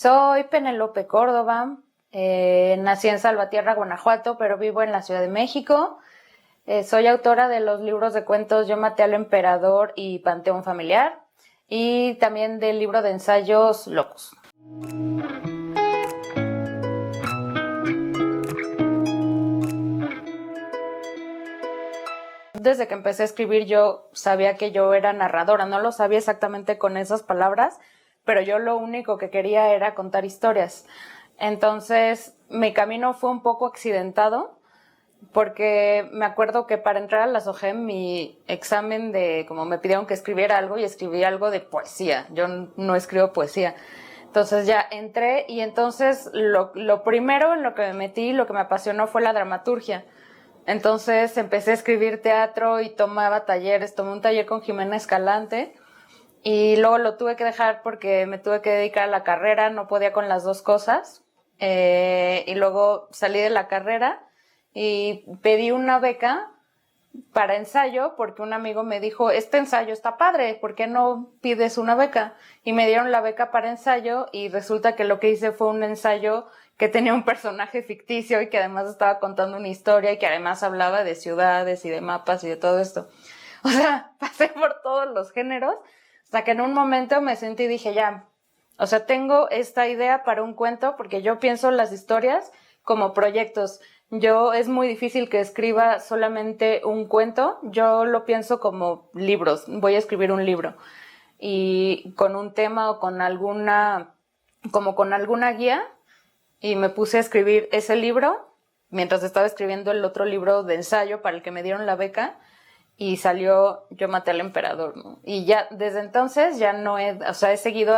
Soy Penélope Córdoba, nací en Salvatierra, Guanajuato, pero vivo en la Ciudad de México. Soy autora de los libros de cuentos Yo maté al emperador y Panteón familiar, y también del libro de ensayos Locos. Desde que empecé a escribir yo sabía que yo era narradora, no lo sabía exactamente con esas palabras, pero yo lo único que quería era contar historias. Entonces mi camino fue un poco accidentado, porque me acuerdo que para entrar a la SOGEM mi examen como me pidieron que escribiera algo y escribí algo de poesía. Yo no escribo poesía. Entonces ya entré y entonces lo primero en lo que me metí, lo que me apasionó fue la dramaturgia. Entonces empecé a escribir teatro y tomaba talleres, tomé un taller con Jimena Escalante y luego lo tuve que dejar porque me tuve que dedicar a la carrera, no podía con las dos cosas. Y luego salí de la carrera y pedí una beca para ensayo porque un amigo me dijo, este ensayo está padre, ¿por qué no pides una beca? Y me dieron la beca para ensayo y resulta que lo que hice fue un ensayo que tenía un personaje ficticio y que además estaba contando una historia y que además hablaba de ciudades y de mapas y de todo esto. O sea, pasé por todos los géneros hasta que en un momento me sentí y dije, ya, o sea, tengo esta idea para un cuento porque yo pienso las historias como proyectos. Es muy difícil que escriba solamente un cuento, yo lo pienso como libros, voy a escribir un libro y con un tema o con alguna guía, y me puse a escribir ese libro mientras estaba escribiendo el otro libro de ensayo para el que me dieron la beca y salió Yo maté al emperador, ¿no? Y ya desde entonces ya no he seguido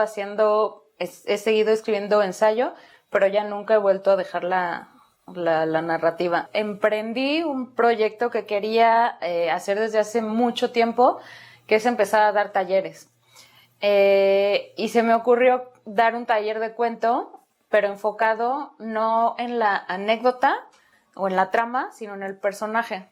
he seguido escribiendo ensayo, pero ya nunca he vuelto a dejar la narrativa. Emprendí un proyecto que quería hacer desde hace mucho tiempo, que es empezar a dar talleres. Y se me ocurrió dar un taller de cuento, pero enfocado no en la anécdota o en la trama, sino en el personaje.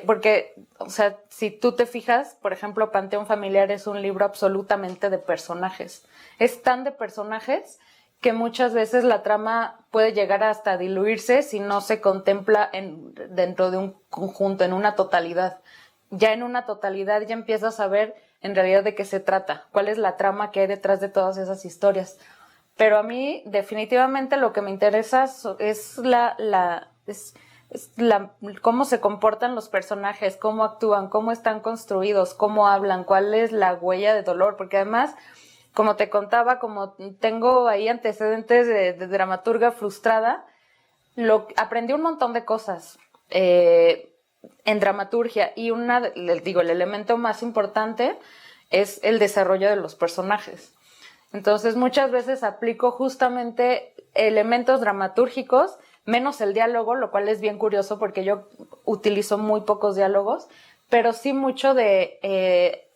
Porque, o sea, si tú te fijas, por ejemplo, Panteón Familiar es un libro absolutamente de personajes. Es tan de personajes que muchas veces la trama puede llegar hasta diluirse si no se contempla dentro de un conjunto, en una totalidad. Ya en una totalidad ya empiezas a ver en realidad de qué se trata, cuál es la trama que hay detrás de todas esas historias. Pero a mí definitivamente lo que me interesa es cómo se comportan los personajes, cómo actúan, cómo están construidos, cómo hablan, cuál es la huella de dolor, porque además, como te contaba, como tengo ahí antecedentes de dramaturga frustrada, aprendí un montón de cosas en dramaturgia y el elemento más importante es el desarrollo de los personajes. Entonces muchas veces aplico justamente elementos dramatúrgicos menos el diálogo, lo cual es bien curioso porque yo utilizo muy pocos diálogos, pero sí mucho de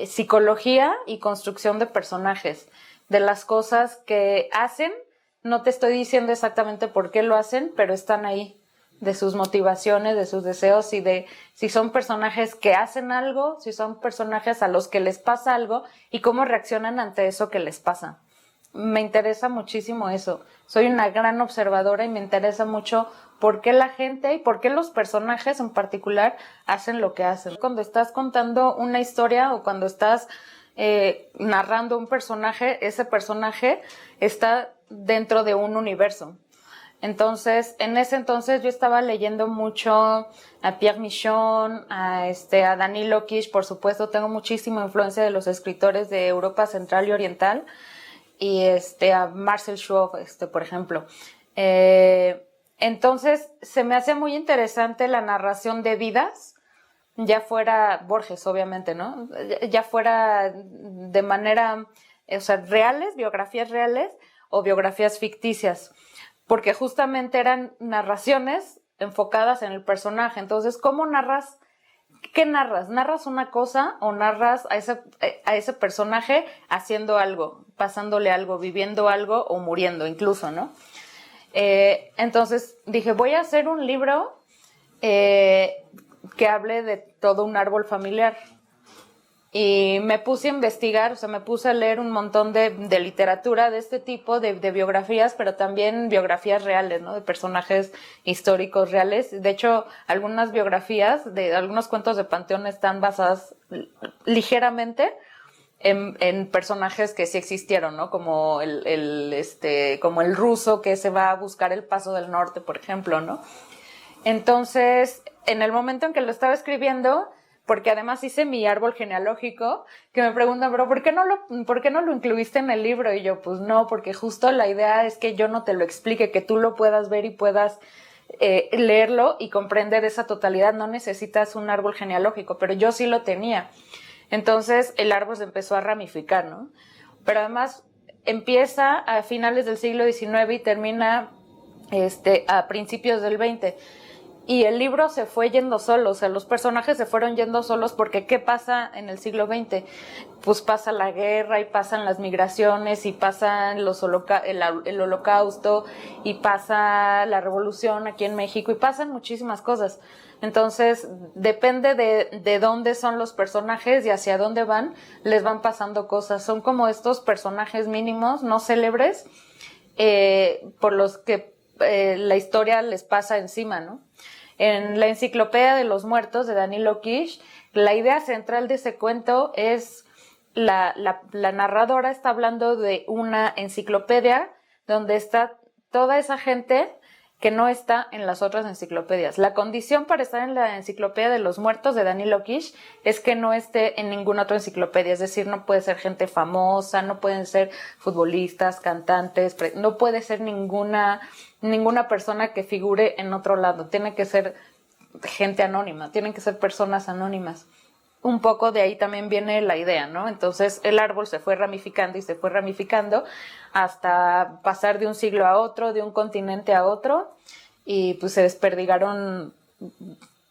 psicología y construcción de personajes, de las cosas que hacen. No te estoy diciendo exactamente por qué lo hacen, pero están ahí, de sus motivaciones, de sus deseos y de si son personajes que hacen algo, si son personajes a los que les pasa algo y cómo reaccionan ante eso que les pasa. Me interesa muchísimo eso. Soy una gran observadora y me interesa mucho por qué la gente y por qué los personajes en particular hacen lo que hacen. Cuando estás contando una historia o cuando estás narrando un personaje, ese personaje está dentro de un universo. Entonces, en ese entonces yo estaba leyendo mucho a Pierre Michon, a Danilo Kish, por supuesto, tengo muchísima influencia de los escritores de Europa Central y Oriental, y a Marcel Schwab, por ejemplo. Entonces, se me hace muy interesante la narración de vidas, ya fuera Borges, obviamente, ¿no? Ya fuera de manera, reales, biografías reales o biografías ficticias, porque justamente eran narraciones enfocadas en el personaje. Entonces, ¿cómo narras? ¿Qué narras? ¿Narras una cosa o narras a ese personaje haciendo algo, pasándole algo, viviendo algo o muriendo incluso, ¿no? Entonces dije, voy a hacer un libro que hable de todo un árbol familiar. Y me puse a investigar, o sea, me puse a leer un montón de literatura de este tipo, de biografías, pero también biografías reales, ¿no? De personajes históricos reales. De hecho, algunas biografías de algunos cuentos de Panteón están basadas ligeramente en personajes que sí existieron, ¿no? Como como el ruso que se va a buscar el Paso del Norte, por ejemplo, ¿no? Entonces, en el momento en que lo estaba escribiendo, porque además hice mi árbol genealógico, que me preguntan, pero ¿por qué no lo incluiste en el libro? Y yo, pues no, porque justo la idea es que yo no te lo explique, que tú lo puedas ver y puedas leerlo y comprender esa totalidad. No necesitas un árbol genealógico, pero yo sí lo tenía. Entonces el árbol se empezó a ramificar, ¿no? Pero además empieza a finales del siglo XIX y termina a principios del XX. Y el libro se fue yendo solo, o sea, los personajes se fueron yendo solos porque ¿qué pasa en el siglo XX? Pues pasa la guerra y pasan las migraciones y pasan el holocausto y pasa la revolución aquí en México y pasan muchísimas cosas. Entonces, depende de dónde son los personajes y hacia dónde van, les van pasando cosas. Son como estos personajes mínimos, no célebres, por los que la historia les pasa encima, ¿no? En la Enciclopedia de los Muertos de Danilo Kish, la idea central de ese cuento es la narradora está hablando de una enciclopedia donde está toda esa gente que no está en las otras enciclopedias. La condición para estar en la Enciclopedia de los Muertos de Danilo Kish es que no esté en ninguna otra enciclopedia, es decir, no puede ser gente famosa, no pueden ser futbolistas, cantantes, no puede ser ninguna persona que figure en otro lado, tiene que ser gente anónima, tienen que ser personas anónimas. Un poco de ahí también viene la idea, ¿no? Entonces el árbol se fue ramificando y se fue ramificando hasta pasar de un siglo a otro, de un continente a otro, y pues se desperdigaron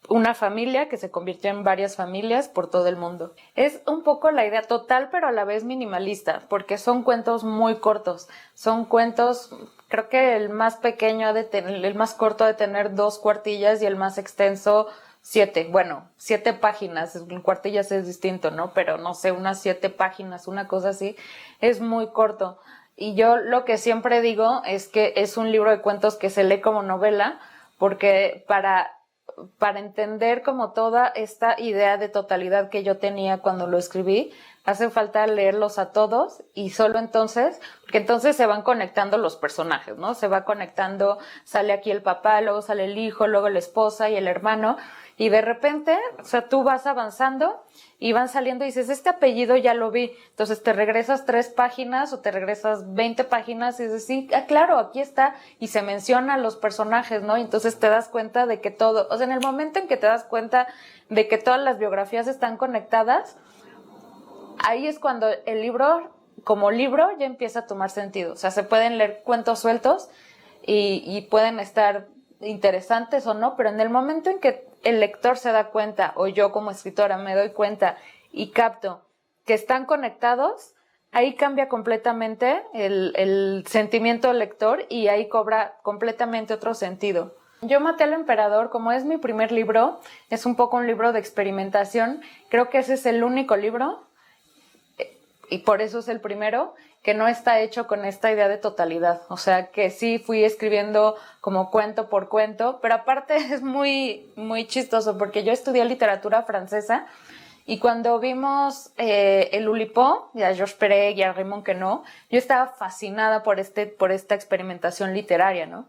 una familia que se convirtió en varias familias por todo el mundo. Es un poco la idea total, pero a la vez minimalista, porque son cuentos muy cortos. Son cuentos, creo que el más pequeño el más corto ha de tener 2 cuartillas y el más extenso 7. Bueno, 7 páginas. En cuartillas es distinto, ¿no? Pero no sé, unas 7 páginas, una cosa así. Es muy corto. Y yo lo que siempre digo es que es un libro de cuentos que se lee como novela, porque para entender como toda esta idea de totalidad que yo tenía cuando lo escribí, hace falta leerlos a todos y solo entonces, porque entonces se van conectando los personajes, ¿no? Se va conectando, sale aquí el papá, luego sale el hijo, luego la esposa y el hermano, y de repente, o sea, tú vas avanzando y van saliendo y dices, este apellido ya lo vi, entonces te regresas 3 páginas o te regresas 20 páginas y dices, sí, claro, aquí está, y se mencionan los personajes, ¿no? Y entonces te das cuenta de que todo, o sea, en el momento en que te das cuenta de que todas las biografías están conectadas, ahí es cuando el libro, como libro, ya empieza a tomar sentido. O sea, se pueden leer cuentos sueltos y pueden estar interesantes o no, pero en el momento en que el lector se da cuenta, o yo como escritora me doy cuenta y capto que están conectados, ahí cambia completamente el sentimiento del lector y ahí cobra completamente otro sentido. Yo maté al emperador, como es mi primer libro, es un poco un libro de experimentación. Creo que ese es el único libro, y por eso es el primero, que no está hecho con esta idea de totalidad. O sea, que sí fui escribiendo como cuento por cuento, pero aparte es muy, muy chistoso porque yo estudié literatura francesa y cuando vimos el Oulipo, y a Georges Perec y a Raymond Queneau, yo estaba fascinada por esta experimentación literaria, ¿no?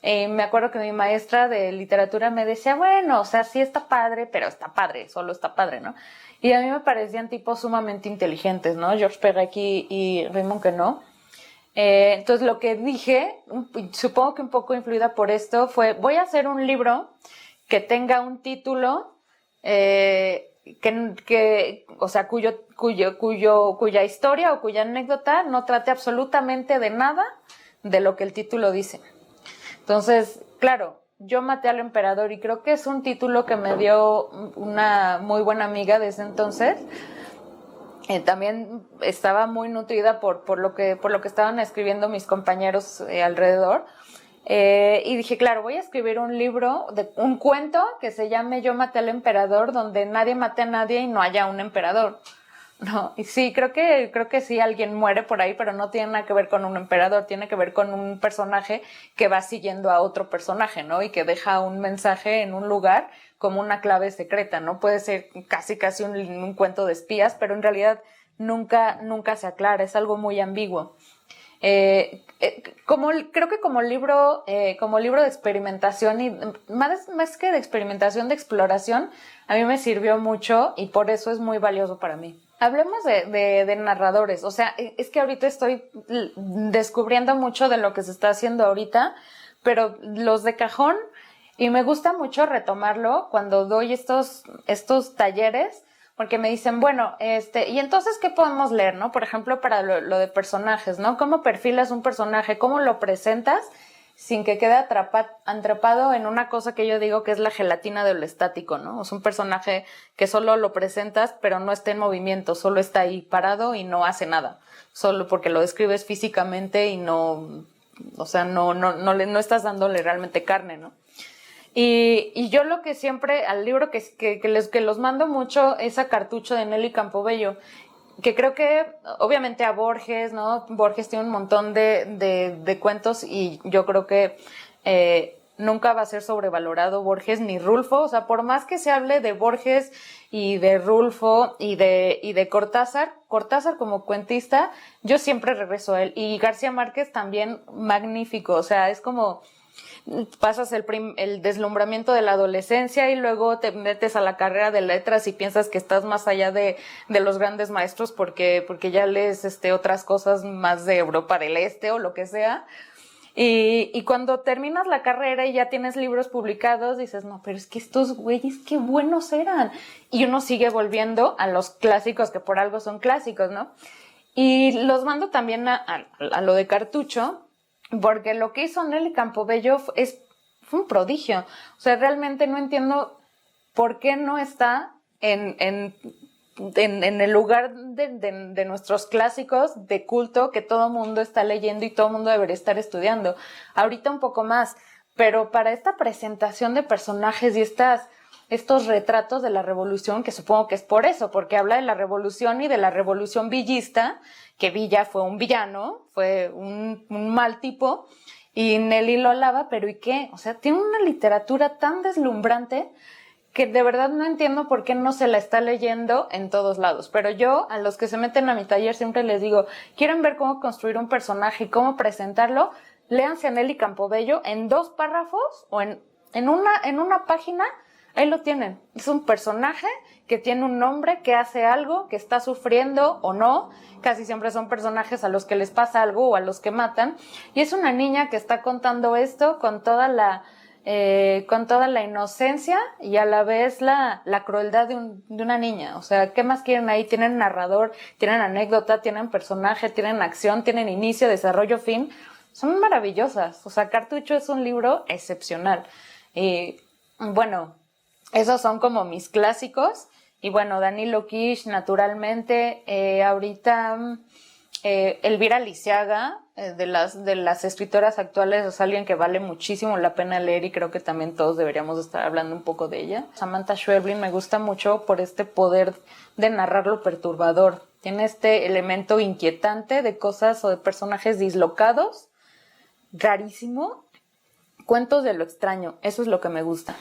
Me acuerdo que mi maestra de literatura me decía, bueno, o sea, sí está padre, pero está padre, solo está padre, ¿no? Y a mí me parecían tipos sumamente inteligentes, ¿no? Georges Perec y Raymond Queneau. Entonces lo que dije, supongo que un poco influida por esto, fue, voy a hacer un libro que tenga un título o sea, cuya historia o cuya anécdota no trate absolutamente de nada de lo que el título dice. Entonces, claro, yo maté al emperador y creo que es un título que me dio una muy buena amiga desde entonces. También estaba muy nutrida por lo que estaban escribiendo mis compañeros alrededor. Y dije, claro, voy a escribir un libro, un cuento que se llame Yo maté al emperador, donde nadie mate a nadie y no haya un emperador. No, y sí, creo que sí alguien muere por ahí, pero no tiene nada que ver con un emperador, tiene que ver con un personaje que va siguiendo a otro personaje, ¿no? Y que deja un mensaje en un lugar como una clave secreta, ¿no? Puede ser casi un cuento de espías, pero en realidad nunca se aclara, es algo muy ambiguo. Creo que como libro de experimentación y más que de experimentación, de exploración, a mí me sirvió mucho y por eso es muy valioso para mí. Hablemos de narradores, o sea, es que ahorita estoy descubriendo mucho de lo que se está haciendo ahorita, pero los de cajón, y me gusta mucho retomarlo cuando doy estos talleres, porque me dicen, bueno, y entonces, ¿qué podemos leer, no? Por ejemplo, para lo de personajes, ¿no? ¿Cómo perfilas un personaje? ¿Cómo lo presentas sin que quede atrapado en una cosa que yo digo que es la gelatina de lo estático, ¿no? Es un personaje que solo lo presentas, pero no está en movimiento, solo está ahí parado y no hace nada. Solo porque lo describes físicamente y no, o sea, no estás dándole realmente carne, ¿no? Y yo lo que siempre, al libro que los mando mucho es a Cartucho de Nelly Campobello, que creo que obviamente a Borges, ¿no? Borges tiene un montón de cuentos y yo creo que nunca va a ser sobrevalorado Borges ni Rulfo, o sea, por más que se hable de Borges y de Rulfo y de Cortázar como cuentista, yo siempre regreso a él. Y García Márquez también magnífico, o sea, es como pasas el deslumbramiento de la adolescencia y luego te metes a la carrera de letras y piensas que estás más allá de los grandes maestros porque ya lees otras cosas más de Europa del Este o lo que sea. Y cuando terminas la carrera y ya tienes libros publicados, dices, no, pero es que estos güeyes qué buenos eran. Y uno sigue volviendo a los clásicos que por algo son clásicos, ¿no? Y los mando también a lo de Cartucho, porque lo que hizo Nelly Campobello fue un prodigio. O sea, realmente no entiendo por qué no está en el lugar de nuestros clásicos de culto que todo mundo está leyendo y todo mundo debería estar estudiando. Ahorita un poco más, pero para esta presentación de personajes y estos retratos de la revolución, que supongo que es por eso, porque habla de la revolución y de la revolución villista, que Villa fue un villano, fue un mal tipo, y Nelly lo alaba, pero ¿y qué? O sea, tiene una literatura tan deslumbrante que de verdad no entiendo por qué no se la está leyendo en todos lados. Pero yo, a los que se meten a mi taller, siempre les digo, ¿quieren ver cómo construir un personaje y cómo presentarlo? Léanse a Nelly Campobello en 2 párrafos o en una página. Ahí lo tienen. Es un personaje que tiene un nombre, que hace algo, que está sufriendo o no. Casi siempre son personajes a los que les pasa algo o a los que matan. Y es una niña que está contando esto con toda la inocencia y a la vez la crueldad de una niña. O sea, ¿qué más quieren ahí? Tienen narrador, tienen anécdota, tienen personaje, tienen acción, tienen inicio, desarrollo, fin. Son maravillosas. O sea, Cartucho es un libro excepcional. Y bueno, esos son como mis clásicos. Y bueno, Danilo Kish, naturalmente. Ahorita Elvira Liceaga, de las escritoras actuales, es alguien que vale muchísimo la pena leer y creo que también todos deberíamos estar hablando un poco de ella. Samantha Schweblin me gusta mucho por este poder de narrar lo perturbador. Tiene este elemento inquietante de cosas o de personajes dislocados, rarísimo. Cuentos de lo extraño, eso es lo que me gusta.